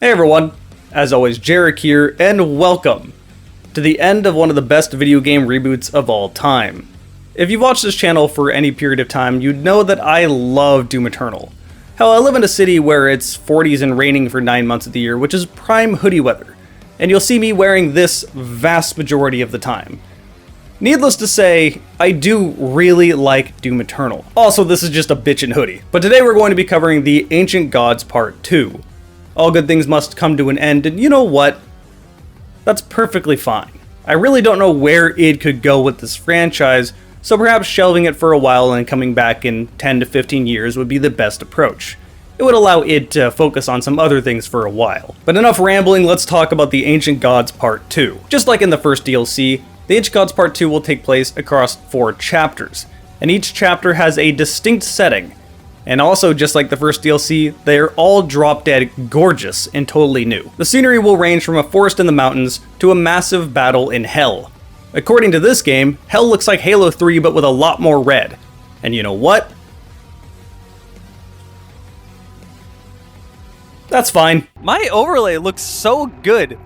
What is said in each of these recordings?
Hey everyone, as always Jarek here, and welcome to the end of one of the best video game reboots of all time. If you've watched this channel for any period of time, you'd know that I love Doom Eternal. Hell, I live in a city where it's 40s and raining for 9 months of the year, which is prime hoodie weather, and you'll see me wearing this vast majority of the time. Needless to say, I do really like Doom Eternal. Also, this is just a bitchin' hoodie. But today we're going to be covering the Ancient Gods Part 2. All good things must come to an end, and you know what? That's perfectly fine. I really don't know where id could go with this franchise, so perhaps shelving it for a while and coming back in 10 to 15 years would be the best approach. It would allow id to focus on some other things for a while. But enough rambling, let's talk about the Ancient Gods Part 2. Just like in the first DLC, the Ancient Gods Part 2 will take place across 4 chapters, and each chapter has a distinct setting. And also, just like the first DLC, they're all drop-dead gorgeous and totally new. The scenery will range from a forest in the mountains to a massive battle in Hell. According to this game, Hell looks like Halo 3 but with a lot more red. And you know what? That's fine. My overlay looks so good.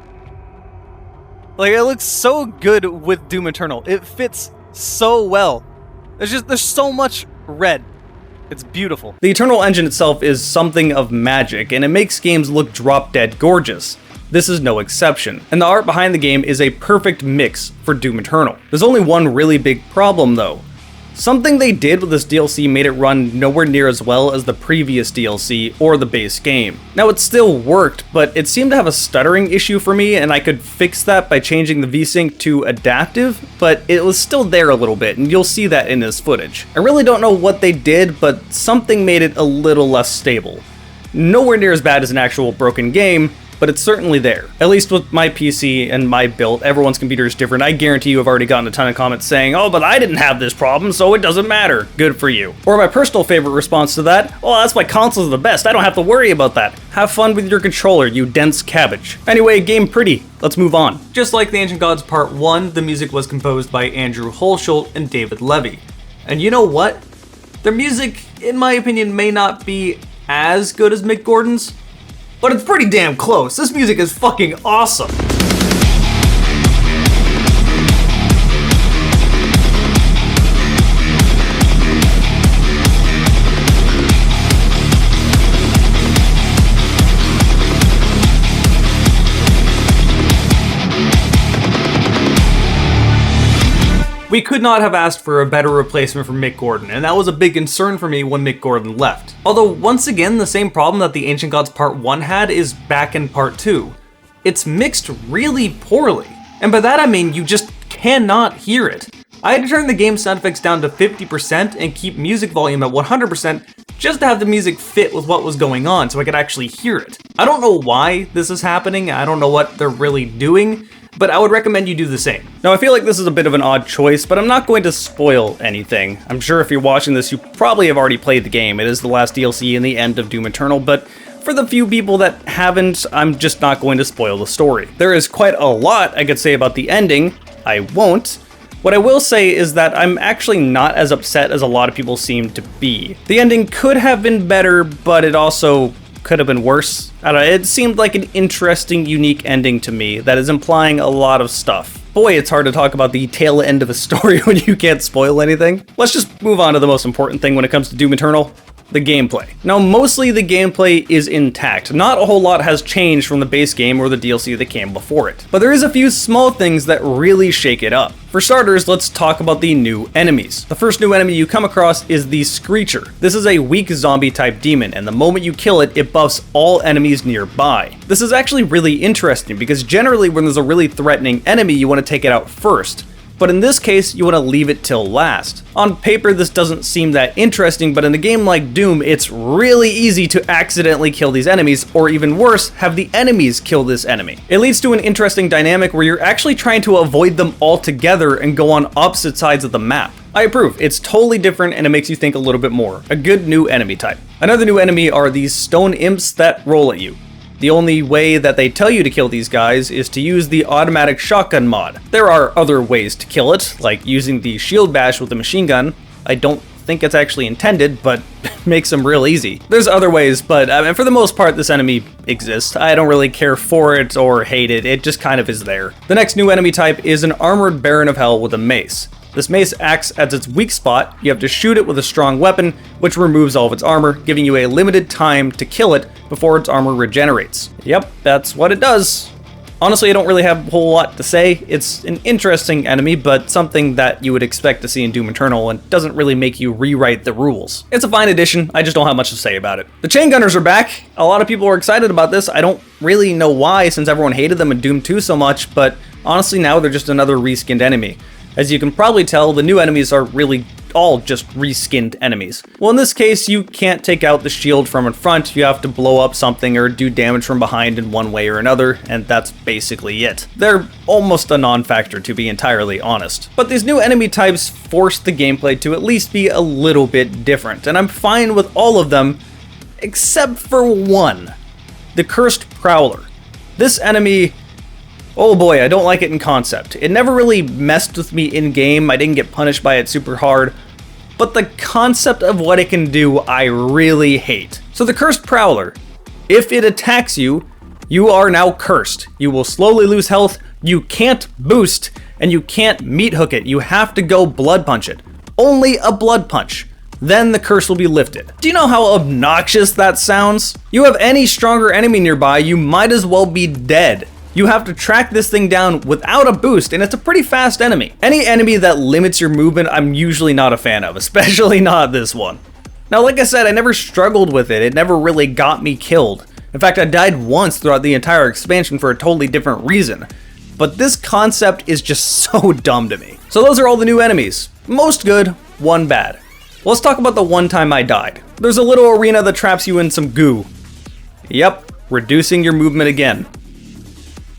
Like, it looks so good with Doom Eternal. It fits so well. There's so much red. It's beautiful. The Eternal engine itself is something of magic, and it makes games look drop-dead gorgeous. This is no exception, and the art behind the game is a perfect mix for Doom Eternal. There's only one really big problem though. Something they did with this DLC made it run nowhere near as well as the previous DLC or the base game. Now, it still worked, but it seemed to have a stuttering issue for me, and I could fix that by changing the VSync to adaptive, but it was still there a little bit, and you'll see that in this footage. I really don't know what they did, but something made it a little less stable. Nowhere near as bad as an actual broken game, but it's certainly there. At least with my PC and my build, everyone's computer is different. I guarantee you have already gotten a ton of comments saying, oh, but I didn't have this problem, so it doesn't matter. Good for you. Or my personal favorite response to that, oh, that's why consoles are the best. I don't have to worry about that. Have fun with your controller, you dense cabbage. Anyway, game pretty. Let's move on. Just like the Ancient Gods Part 1, the music was composed by Andrew Holsholt and David Levy. And you know what? Their music, in my opinion, may not be as good as Mick Gordon's, but it's pretty damn close. This music is fucking awesome. We could not have asked for a better replacement for Mick Gordon, and that was a big concern for me when Mick Gordon left. Although, once again, the same problem that the Ancient Gods Part 1 had is back in Part 2. It's mixed really poorly, and by that I mean you just cannot hear it. I had to turn the game sound effects down to 50% and keep music volume at 100% just to have the music fit with what was going on so I could actually hear it. I don't know why this is happening, I don't know what they're really doing, but I would recommend you do the same. Now, I feel like this is a bit of an odd choice, but I'm not going to spoil anything. I'm sure if you're watching this, you probably have already played the game. It is the last DLC and the end of Doom Eternal, but for the few people that haven't, I'm just not going to spoil the story. There is quite a lot I could say about the ending. I won't. What I will say is that I'm actually not as upset as a lot of people seem to be. The ending could have been better, but it also could have been worse. I don't know, it seemed like an interesting, unique ending to me that is implying a lot of stuff. Boy, it's hard to talk about the tail end of a story when you can't spoil anything. Let's just move on to the most important thing when it comes to Doom Eternal. The gameplay. Now, mostly the gameplay is intact. Not a whole lot has changed from the base game or the DLC that came before it. But there is a few small things that really shake it up. For starters, let's talk about the new enemies. The first new enemy you come across is the Screecher. This is a weak zombie type demon, and the moment you kill it, it buffs all enemies nearby. This is actually really interesting because generally when there's a really threatening enemy, you want to take it out first. But in this case, you want to leave it till last. On paper, this doesn't seem that interesting, but in a game like Doom, it's really easy to accidentally kill these enemies, or even worse, have the enemies kill this enemy. It leads to an interesting dynamic where you're actually trying to avoid them altogether and go on opposite sides of the map. I approve, it's totally different and it makes you think a little bit more. A good new enemy type. Another new enemy are these stone imps that roll at you. The only way that they tell you to kill these guys is to use the automatic shotgun mod. There are other ways to kill it, like using the shield bash with the machine gun. I don't think it's actually intended, but makes them real easy. There's other ways, but I mean, for the most part, this enemy exists. I don't really care for it or hate it, it just kind of is there. The next new enemy type is an armored Baron of Hell with a mace. This mace acts as its weak spot. You have to shoot it with a strong weapon, which removes all of its armor, giving you a limited time to kill it before its armor regenerates. Yep, that's what it does. Honestly, I don't really have a whole lot to say. It's an interesting enemy, but something that you would expect to see in Doom Eternal and doesn't really make you rewrite the rules. It's a fine addition, I just don't have much to say about it. The chain gunners are back. A lot of people are excited about this. I don't really know why, since everyone hated them in Doom 2 so much, but honestly now they're just another reskinned enemy. As you can probably tell, the new enemies are really all just reskinned enemies. Well, in this case, you can't take out the shield from in front, you have to blow up something or do damage from behind in one way or another, and that's basically it. They're almost a non-factor, to be entirely honest. But these new enemy types force the gameplay to at least be a little bit different, and I'm fine with all of them, except for one. The Cursed Prowler. This enemy, oh boy, I don't like it in concept. It never really messed with me in-game, I didn't get punished by it super hard, but the concept of what it can do, I really hate. So the Cursed Prowler, if it attacks you, you are now cursed. You will slowly lose health, you can't boost, and you can't meat hook it. You have to go blood punch it. Only a blood punch. Then the curse will be lifted. Do you know how obnoxious that sounds? You have any stronger enemy nearby, you might as well be dead. You have to track this thing down without a boost, and it's a pretty fast enemy. Any enemy that limits your movement, I'm usually not a fan of, especially not this one. Now, like I said, I never struggled with it. It never really got me killed. In fact, I died once throughout the entire expansion for a totally different reason. But this concept is just so dumb to me. So those are all the new enemies. Most good, one bad. Let's talk about the one time I died. There's a little arena that traps you in some goo. Yep, reducing your movement again.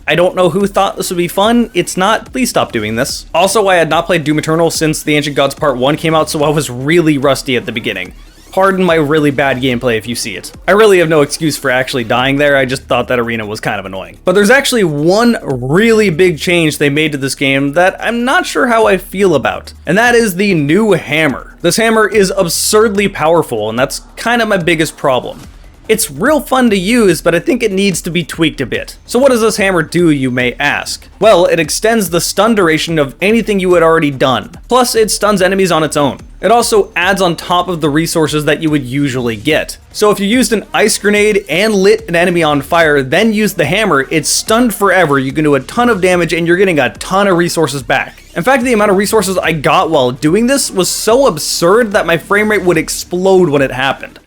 I don't know who thought this would be fun. It's not. Please stop doing this. Also, I had not played Doom Eternal since the Ancient Gods Part 1 came out, so I was really rusty at the beginning. Pardon my really bad gameplay if you see it. I really have no excuse for actually dying there, I just thought that arena was kind of annoying. But there's actually one really big change they made to this game that I'm not sure how I feel about, and that is the new hammer. This hammer is absurdly powerful, and that's kind of my biggest problem. It's real fun to use, but I think it needs to be tweaked a bit. So what does this hammer do, you may ask? Well, it extends the stun duration of anything you had already done. Plus, it stuns enemies on its own. It also adds on top of the resources that you would usually get. So if you used an ice grenade and lit an enemy on fire, then used the hammer, it's stunned forever, you can do a ton of damage, and you're getting a ton of resources back. In fact, the amount of resources I got while doing this was so absurd that my frame rate would explode when it happened.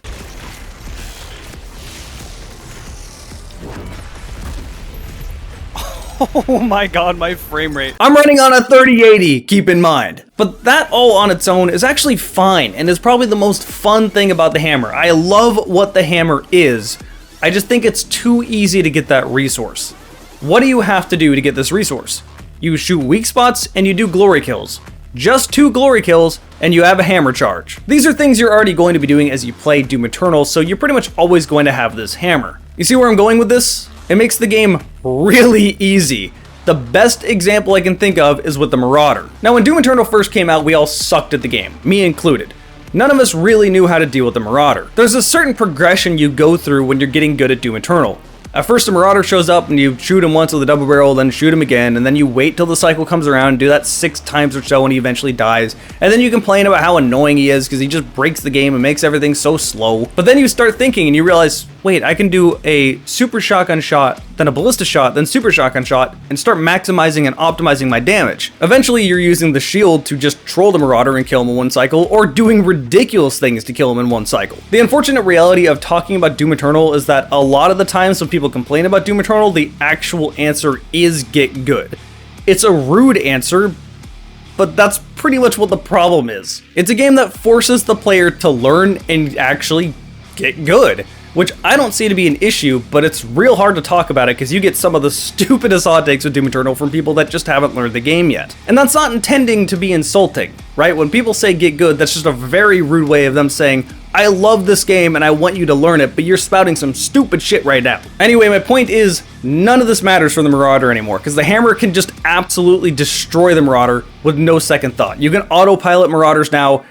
Oh my god, my frame rate. I'm running on a 3080, keep in mind. But that all on its own is actually fine, and is probably the most fun thing about the hammer. I love what the hammer is. I just think it's too easy to get that resource. What do you have to do to get this resource? You shoot weak spots, and you do glory kills. Just 2 glory kills, and you have a hammer charge. These are things you're already going to be doing as you play Doom Eternal, so you're pretty much always going to have this hammer. You see where I'm going with this? It makes the game really easy. The best example I can think of is with the Marauder. Now, when Doom Eternal first came out, we all sucked at the game, me included. None of us really knew how to deal with the Marauder. There's a certain progression you go through when you're getting good at Doom Eternal. At first, the Marauder shows up and you shoot him once with a double barrel, then shoot him again, and then you wait till the cycle comes around and do that 6 times or so and he eventually dies. And then you complain about how annoying he is because he just breaks the game and makes everything so slow. But then you start thinking and you realize, wait, I can do a super shotgun shot, then a ballista shot, then super shotgun shot, and start maximizing and optimizing my damage. Eventually, you're using the shield to just troll the Marauder and kill him in one cycle, or doing ridiculous things to kill him in one cycle. The unfortunate reality of talking about Doom Eternal is that a lot of the times when people complain about Doom Eternal, the actual answer is get good. It's a rude answer, but that's pretty much what the problem is. It's a game that forces the player to learn and actually get good, which I don't see to be an issue, but it's real hard to talk about it because you get some of the stupidest hot takes with Doom Eternal from people that just haven't learned the game yet. And that's not intending to be insulting, right? When people say get good, that's just a very rude way of them saying, I love this game and I want you to learn it, but you're spouting some stupid shit right now. Anyway, my point is, none of this matters for the Marauder anymore, because the hammer can just absolutely destroy the Marauder with no second thought. You can autopilot Marauders now,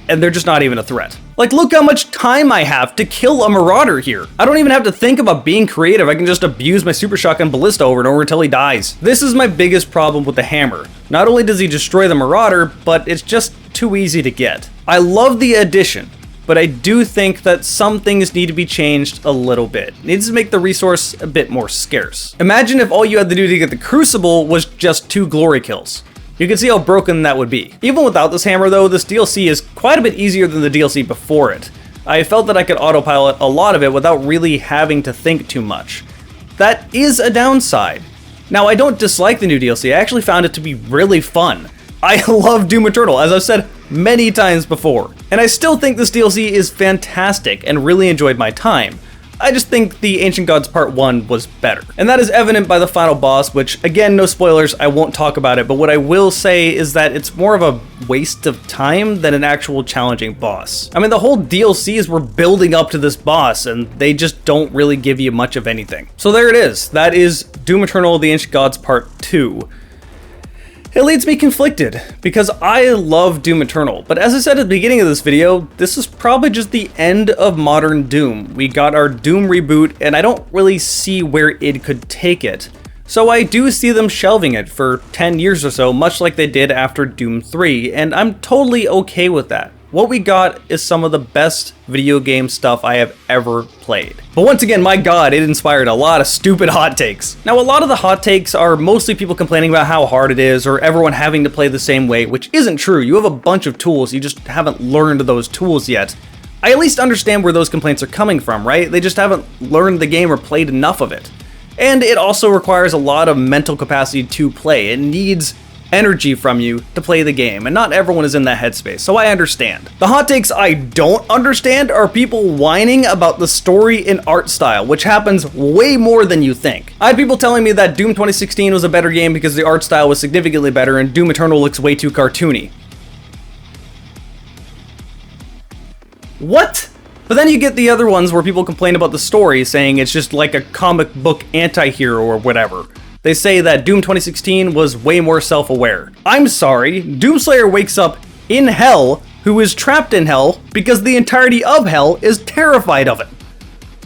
and they're just not even a threat. Like, look how much time I have to kill a Marauder here. I don't even have to think about being creative. I can just abuse my Super Shotgun Ballista over and over until he dies. This is my biggest problem with the Hammer. Not only does he destroy the Marauder, but it's just too easy to get. I love the addition, but I do think that some things need to be changed a little bit. It needs to make the resource a bit more scarce. Imagine if all you had to do to get the Crucible was just 2 glory kills. You can see how broken that would be. Even without this hammer though, this DLC is quite a bit easier than the DLC before it. I felt that I could autopilot a lot of it without really having to think too much. That is a downside. Now, I don't dislike the new DLC, I actually found it to be really fun. I love Doom Eternal, as I've said many times before, and I still think this DLC is fantastic and really enjoyed my time. I just think the Ancient Gods Part 1 was better. And that is evident by the final boss, which, again, no spoilers, I won't talk about it, but what I will say is that it's more of a waste of time than an actual challenging boss. I mean, the whole DLCs were building up to this boss, and they just don't really give you much of anything. So there it is. That is Doom Eternal: The Ancient Gods Part 2. It leaves me conflicted, because I love Doom Eternal, but as I said at the beginning of this video, this is probably just the end of modern Doom. We got our Doom reboot, and I don't really see where it could take it. So I do see them shelving it for 10 years or so, much like they did after Doom 3, and I'm totally okay with that. What we got is some of the best video game stuff I have ever played. But once again, my god, it inspired a lot of stupid hot takes. Now, a lot of the hot takes are mostly people complaining about how hard it is, or everyone having to play the same way, which isn't true. You have a bunch of tools, you just haven't learned those tools yet. I at least understand where those complaints are coming from, right? They just haven't learned the game or played enough of it. And it also requires a lot of mental capacity to play. It needs energy from you to play the game, and not everyone is in that headspace, so I understand. The hot takes I don't understand are people whining about the story and art style, which happens way more than you think. I had people telling me that Doom 2016 was a better game because the art style was significantly better and Doom Eternal looks way too cartoony. What? But then you get the other ones where people complain about the story, saying it's just like a comic book anti-hero or whatever. They say that Doom 2016 was way more self-aware. I'm sorry, Doomslayer wakes up in hell, who is trapped in hell, because the entirety of hell is terrified of it.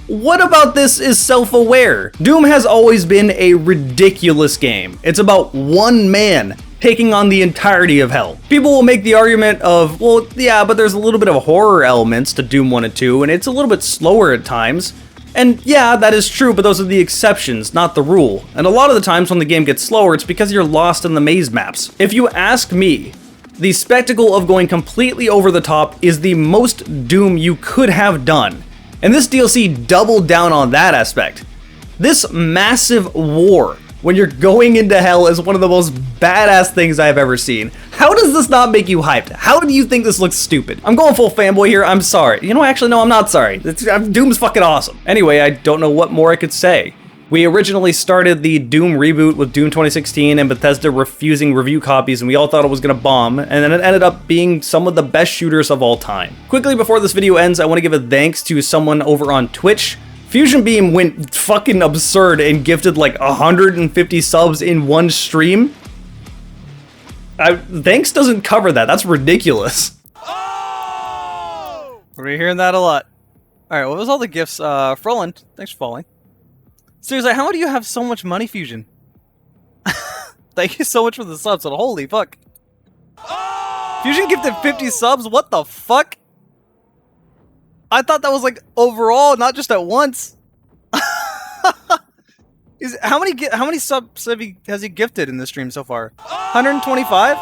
What about this is self-aware? Doom has always been a ridiculous game. It's about one man taking on the entirety of hell. People will make the argument of, well, yeah, but there's a little bit of horror elements to Doom 1 and 2, and it's a little bit slower at times. And yeah, that is true, but those are the exceptions, not the rule. And a lot of the times when the game gets slower, it's because you're lost in the maze maps. If you ask me, the spectacle of going completely over the top is the most Doom you could have done. And this DLC doubled down on that aspect. This massive war, when you're going into hell, is one of the most badass things I've ever seen. How does this not make you hyped? How do you think this looks stupid? I'm going full fanboy here, I'm sorry. You know, actually, no, I'm not sorry. Doom's fucking awesome. Anyway, I don't know what more I could say. We originally started the Doom reboot with Doom 2016 and Bethesda refusing review copies, and we all thought it was gonna bomb, and then it ended up being some of the best shooters of all time. Quickly before this video ends, I want to give a thanks to someone over on Twitch. Fusion Beam went fucking absurd and gifted like 150 subs in one stream. Thanks doesn't cover that. That's ridiculous. Oh! We're hearing that a lot. Alright, what was all the gifts? Froland, thanks for following. Seriously, how do you have so much money, Fusion? Thank you so much for the subs, and holy fuck. Oh! Fusion gifted 50 subs? What the fuck? I thought that was like overall, not just at once. How many subs has he gifted in this stream so far? 125?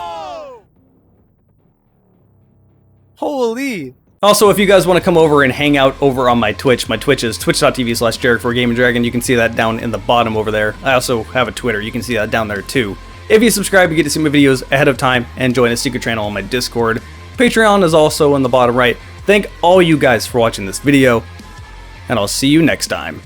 Holy. Also, if you guys want to come over and hang out over on my Twitch is twitch.tv/JarekTheGamingDragon. You can see that down in the bottom over there. I also have a Twitter. You can see that down there too. If you subscribe, you get to see my videos ahead of time and join a secret channel on my Discord. Patreon is also in the bottom right. Thank all you guys for watching this video, and I'll see you next time.